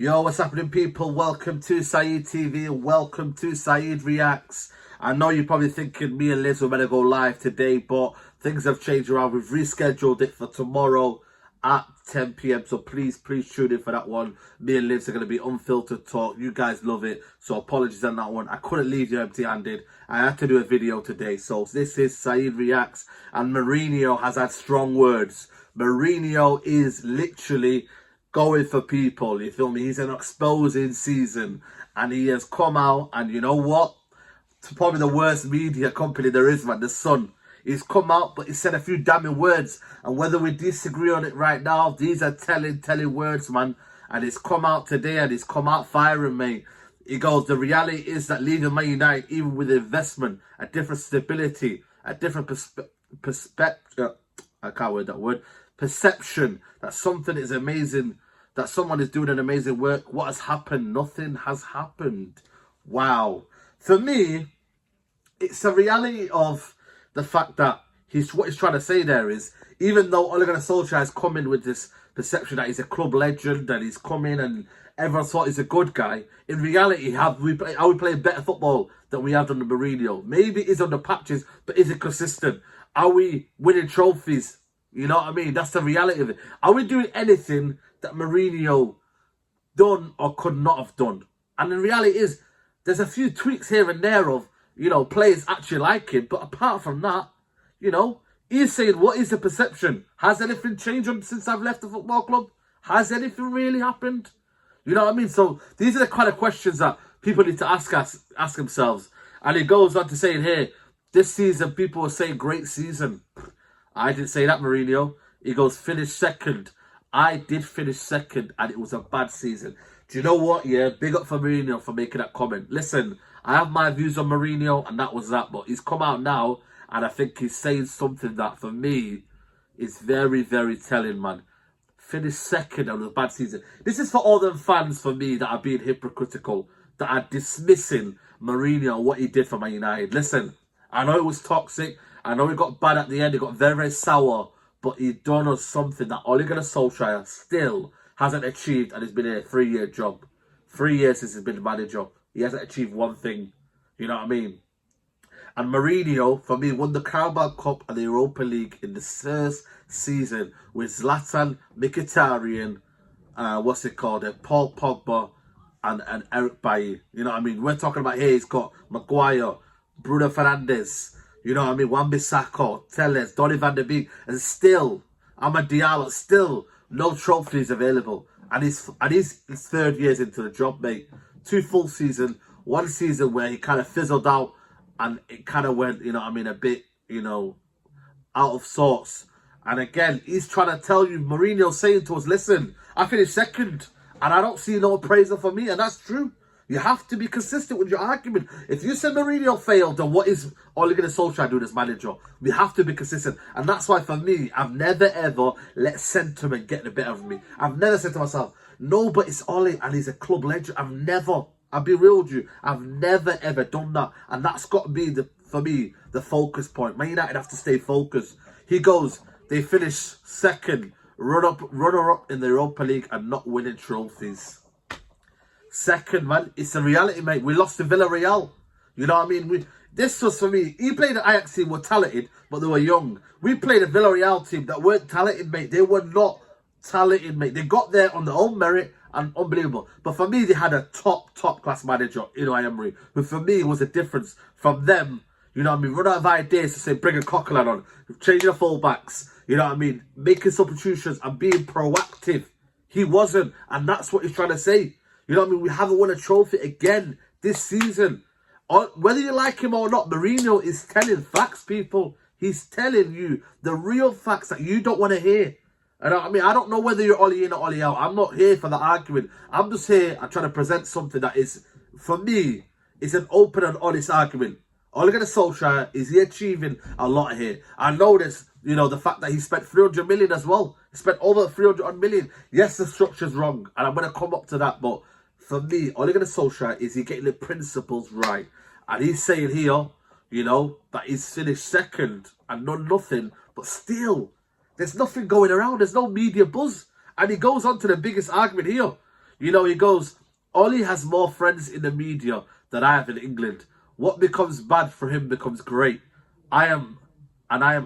Yo, what's happening, people? Welcome to Saeed TV and welcome to Saeed Reacts. I know you're probably thinking me and Liz were meant to go live today, but things have changed around. We've rescheduled it for tomorrow at 10 p.m. So please tune in for that one. Me and Liz are going to be unfiltered talk. You guys love it, so apologies on that one. I couldn't leave you empty-handed. I had to do a video today. So this is Saeed Reacts, and Mourinho has had strong words. Mourinho is literally going for people, you feel me? He's an exposing season, and he has come out, and you know what? It's probably the worst media company there is, man, The Sun. He's come out, but he said a few damning words, and whether we disagree on it right now, these are telling words, man. And he's come out today, and he's come out firing, mate. He goes, the reality is that leaving Man United, even with investment, a different stability, a different perspective, I can't word that word, perception, that something is amazing, that someone is doing an amazing work. What has happened? Nothing has happened. Wow. For me, it's a reality of the fact that what he's trying to say there is, even though Ole Gunnar Solskjaer has come in with this perception that he's a club legend, and he's come in and everyone thought he's a good guy, in reality, are we playing better football than we have under Mourinho? Maybe it's on the patches, but is it consistent? Are we winning trophies? You know what I mean? That's the reality of it. Are we doing anything that Mourinho done or could not have done? And the reality is, there's a few tweaks here and there of, you know, players actually like him. But apart from that, you know, he's saying, what is the perception? Has anything changed since I've left the football club? Has anything really happened? You know what I mean? So these are the kind of questions that people need to ask themselves. And he goes on to saying here, this season, people were saying great season. I didn't say that, Mourinho. He goes, finish second. I did finish second, and it was a bad season. Do you know what? Yeah, big up for Mourinho for making that comment. Listen, I have my views on Mourinho, and that was that. But he's come out now, and I think he's saying something that, for me, is very, very telling, man. Finish second, and it was a bad season. This is for all them fans, for me, that are being hypocritical, that are dismissing Mourinho and what he did for Man United. Listen, I know it was toxic. I know he got bad at the end. He got very, very sour. But he done us something that Ole Gunnar Solskjaer still hasn't achieved, and it's been a 3-year job. 3 years since he's been the manager. He hasn't achieved one thing. You know what I mean? And Mourinho, for me, won the Carabao Cup and the Europa League in the first season with Zlatan, Mkhitaryan, Paul Pogba, and Eric Bailly. You know what I mean? We're talking about here, he's got Maguire, Bruno Fernandes, you know what I mean? Wan-Bissaka, Telles, Donny van der Beek, and still, Amad Diallo, still no trophies available. And he's his 3rd years into the job, mate. 2 full seasons, 1 season where he kind of fizzled out, and it kind of went, you know what I mean, a bit, you know, out of sorts. And again, he's trying to tell you, Mourinho's saying to us, listen, I finished second, and I don't see no appraisal for me, and that's true. You have to be consistent with your argument. If you say Mourinho failed, then what is Ole Gunnar Solskjaer doing as manager? We have to be consistent. And that's why, for me, I've never, ever let sentiment get the better of me. I've never said to myself, no, but it's Ole and he's a club legend. I'll be real with you, I've never, ever done that. And that's got to be, for me, the focus point. Man United have to stay focused. He goes, they finish second, runner-up in the Europa League and not winning trophies. Second, man, it's a reality, mate. We lost to Villarreal. You know what I mean? This was, for me, he played the Ajax team, were talented, but they were young. We played a Villarreal team that weren't talented, mate. They were not talented, mate. They got there on their own merit and unbelievable. But for me, they had a top-class manager, you know, Emery, who for me was a difference from them. You know what I mean? Run out of ideas to say, bring a Coquelin on, changing the fullbacks, you know what I mean? Making substitutions and being proactive. He wasn't, and that's what he's trying to say. You know what I mean? We haven't won a trophy again this season. Whether you like him or not, Mourinho is telling facts, people. He's telling you the real facts that you don't want to hear. You know what I mean? I don't know whether you're Ole in or Ole out. I'm not here for the argument. I'm just here. I'm trying to present something that is, for me, is an open and honest argument. Ole Gunnar Solskjaer, is he achieving a lot here? I know this, you know, the fact that he spent 300 million as well. He spent over 300 million. Yes, the structure's wrong, and I'm going to come up to that, but for me, Ole Gunnar Solskjaer, is he getting the principles right? And he's saying here, you know, that he's finished second and done nothing, but still, there's nothing going around. There's no media buzz. And he goes on to the biggest argument here. You know, he goes, Ollie has more friends in the media than I have in England. What becomes bad for him becomes great. I am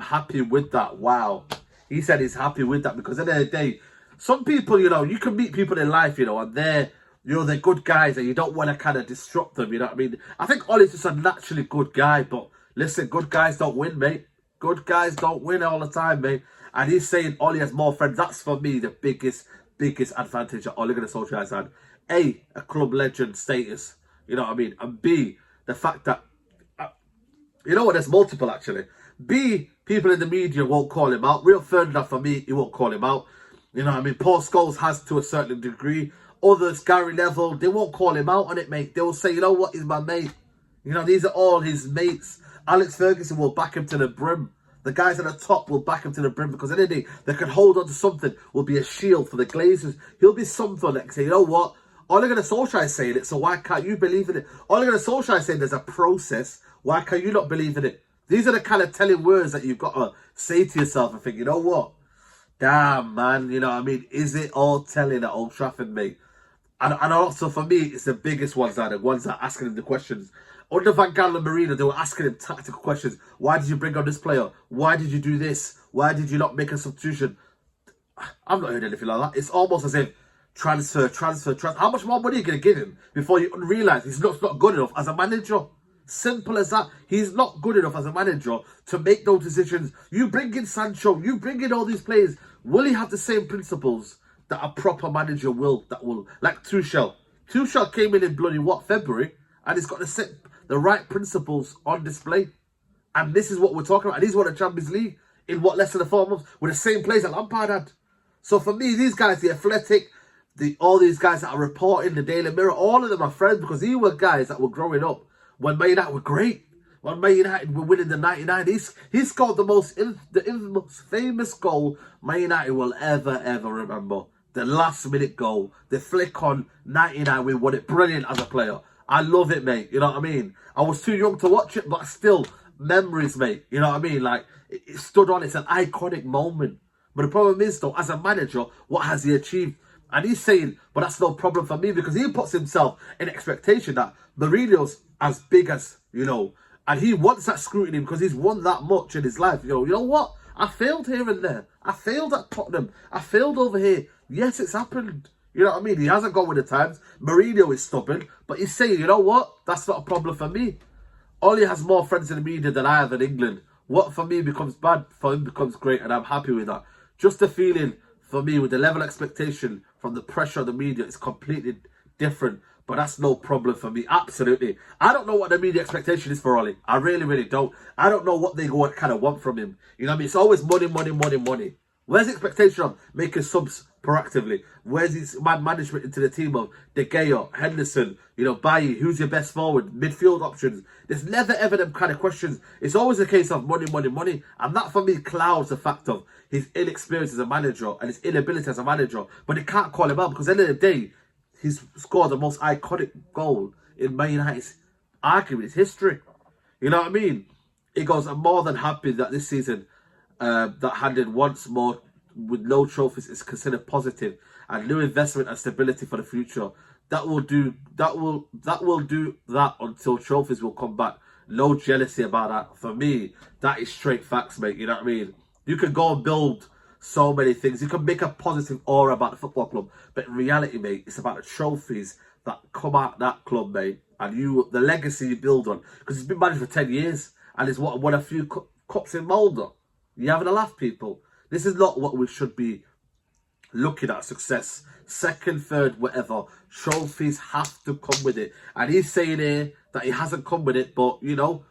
happy with that. Wow. He said he's happy with that because at the end of the day, some people, you know, you can meet people in life, you know, and they're good guys and you don't want to kind of disrupt them, you know what I mean? I think Ollie's just a naturally good guy, but listen, good guys don't win, mate. Good guys don't win all the time, mate. And he's saying Ollie has more friends. That's for me the biggest advantage that Ole Gunnar Solskjaer has had. A club legend status, you know what I mean? And B, the fact that, you know what, there's multiple actually. B, people in the media won't call him out. Real Ferdinand, for me, he won't call him out. You know what I mean? Paul Scholes has to a certain degree. Others, Gary Neville, they won't call him out on it, mate. They will say, you know what, he's my mate. You know, these are all his mates. Alex Ferguson will back him to the brim. The guys at the top will back him to the brim because anything they can hold on to something will be a shield for the Glazers. He'll be something that can say, you know what, Ole Gunnar Solskjaer is saying it, so why can't you believe in it? Ole Gunnar Solskjaer is saying there's a process. Why can't you not believe in it? These are the kind of telling words that you've got to say to yourself and think, you know what? Damn, man, you know what I mean? Is it all telling at Old Trafford, mate? And also for me, it's the biggest ones are the ones that are asking him the questions. Under Van Gaal and Mourinho, they were asking him tactical questions. Why did you bring on this player? Why did you do this? Why did you not make a substitution? I've not heard anything like that. It's almost as if transfer. How much more money are you going to give him before you realise he's not good enough as a manager? Simple as that. He's not good enough as a manager to make those decisions. You bring in Sancho, you bring in all these players. Will he have the same principles that a proper manager will? Like Tuchel. Tuchel came in bloody, February? And he's got the right principles on display. And this is what we're talking about. And he's won the Champions League in less than 4 months with the same players that Lampard had. So for me, these guys, the Athletic, all these guys that are reporting, the Daily Mirror, all of them are friends because these were guys that were growing up when Man United were great. When Man United were winning the 99, he scored the infamous, famous goal Man United will ever remember. The last minute goal, the flick on 99, we won it. Brilliant as a player. I love it, mate. You know what I mean? I was too young to watch it, but still, memories, mate. You know what I mean? Like, it stood on. It's an iconic moment. But the problem is, though, as a manager, what has he achieved? And he's saying, but that's no problem for me because he puts himself in expectation that Mourinho's as big as, you know, and he wants that scrutiny because he's won that much in his life. You know what? I failed here and there. I failed at Tottenham. I failed over here. Yes, it's happened. You know what I mean? He hasn't gone with the times. Mourinho is stubborn, but he's saying, you know what? That's not a problem for me. Ollie has more friends in the media than I have in England. What for me becomes bad, for him becomes great, and I'm happy with that. Just the feeling for me with the level of expectation from the pressure of the media is completely different, but that's no problem for me. Absolutely. I don't know what the media expectation is for Ollie. I really don't. I don't know what they kind of want from him. You know what I mean? It's always money. Where's the expectation of making subs proactively? Where's his management into the team of De Gea, Henderson, you know, Bailly, who's your best forward, midfield options? There's never ever them kind of questions. It's always a case of money. And that for me clouds the fact of his inexperience as a manager and his inability as a manager. But they can't call him out because at the end of the day, he's scored the most iconic goal in Man United's argument, history. You know what I mean? He goes, I'm more than happy that this season that handed once more with no trophies is considered positive and new investment and stability for the future. That will do that until trophies will come back. No jealousy about that. For me, that is straight facts, mate. You know what I mean? You can go and build so many things. You can make a positive aura about the football club, but in reality, mate, it's about the trophies that come out that club, mate, and the legacy you build on. Because it's been managed for 10 years and it's won a few cups in Molde. You're having a laugh, people. This is not what we should be looking at. Success, second, third, whatever. Trophies have to come with it. And he's saying here that he hasn't come with it, but, you know,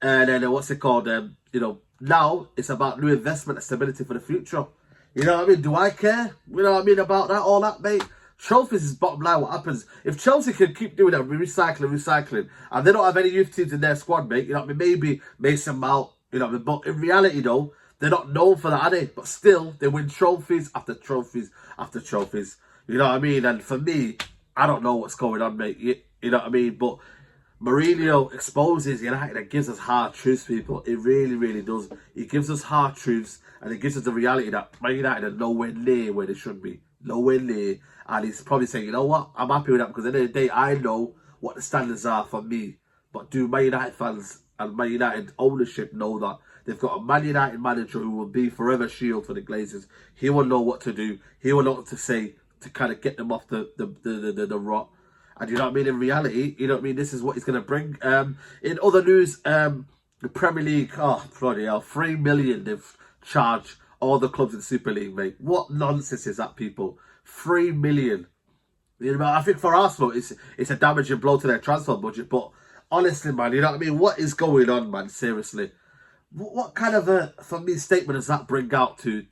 and then what's it called? You know, now it's about new investment and stability for the future. You know what I mean? Do I care? You know what I mean about that? All that, mate? Trophies is bottom line what happens. If Chelsea can keep doing that, recycling, and they don't have any youth teams in their squad, mate, you know what I mean? Maybe Mason Mount, you know what I mean? But in reality, though, they're not known for that, are they? But still, they win trophies after trophies after trophies. You know what I mean? And for me, I don't know what's going on, mate. You know what I mean? But Mourinho exposes United and gives us hard truths, people. It really does. He gives us hard truths and it gives us the reality that Man United are nowhere near where they should be. nowhere near. And he's probably saying, you know what, I'm happy with that because at the end of the day, I know what the standards are for me. But do Man United fans and Man United ownership know that they've got a Man United manager who will be forever shield for the Glazers? He will know what to do. He will know what to say to kind of get them off the rot. And you know what I mean? In reality, you know what I mean? This is what he's going to bring. In other news, the Premier League, oh, bloody hell, 3 million they've charged all the clubs in the Super League, mate. What nonsense is that, people? 3 million. You know, I think for Arsenal, it's a damaging blow to their transfer budget. But honestly, man, you know what I mean? What is going on, man? Seriously. What kind of a, for me, statement does that bring out to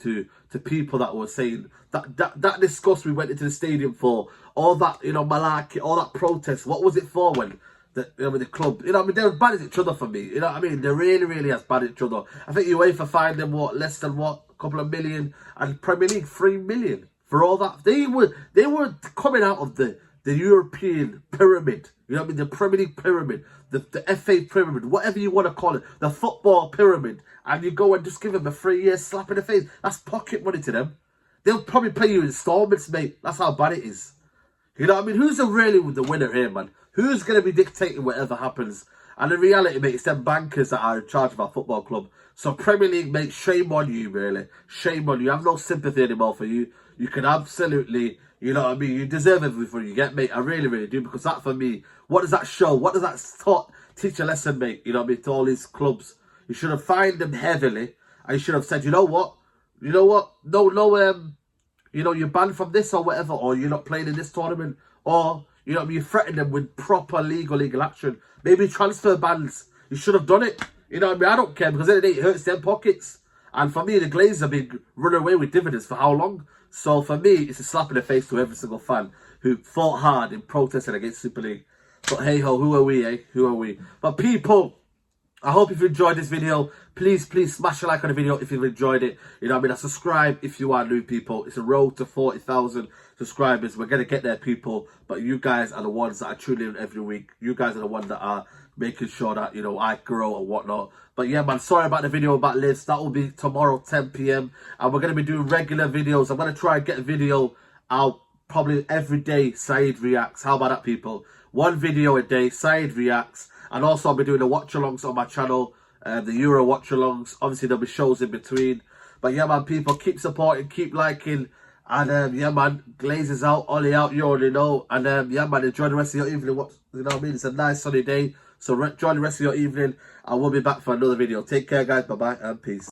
people that were saying that disgust we went into the stadium for, all that, you know, malarkey, all that protest? What was it for when the club, you know what I mean, they're bad at each other for me, you know what I mean? They're really as bad at each other. I think UEFA fined them, what, less than what, a couple of million, and Premier League 3 million for all that. They were coming out of the European pyramid, you know what I mean, the Premier League pyramid, the FA pyramid, whatever you want to call it, the football pyramid, and you go and just give them a 3-year slap in the face. That's pocket money to them. They'll probably pay you installments, mate. That's how bad it is. You know what I mean? Who's really the winner here, man? Who's going to be dictating whatever happens? And in reality, mate, it's them bankers that are in charge of our football club. So Premier League, mate, shame on you, really. Shame on you. I have no sympathy anymore for you. You can absolutely, you know what I mean? You deserve everything you get, mate. I really do. Because that, for me, what does that show? What does that teach a lesson, mate? You know what I mean? To all these clubs. You should have fined them heavily. And you should have said, you know what? No, you know, you're banned from this or whatever. Or you're not playing in this tournament. Or, you know what I mean? You threaten them with proper legal action. Maybe transfer bans. You should have done it. You know what I mean? I don't care. Because at the end of the day, it hurts their pockets. And for me, the Glazers have been running away with dividends for how long? So for me, it's a slap in the face to every single fan who fought hard in protesting against Super League. But hey ho, who are we, eh? Who are we? But people, I hope you've enjoyed this video. Please smash a like on the video if you've enjoyed it. You know what I mean? And subscribe if you are new, people. It's a road to 40,000 subscribers. We're going to get there, people. But you guys are the ones that are tuning in every week. You guys are the ones that are making sure that, you know, I grow and whatnot. But yeah, man, sorry about the video about Liz. That will be tomorrow, 10 p.m. And we're going to be doing regular videos. I'm going to try and get a video out probably every day. Saeed reacts. How about that, people? One video a day. Saeed reacts. And also, I'll be doing the watch-alongs on my channel. The Euro watch-alongs. Obviously, there'll be shows in between. But yeah, man, people, keep supporting, keep liking. And yeah, man, Glazers out, Ollie out, you already know. And yeah, man, enjoy the rest of your evening. You know what I mean? It's a nice sunny day. So enjoy the rest of your evening. I will be back for another video. Take care, guys. Bye-bye and peace.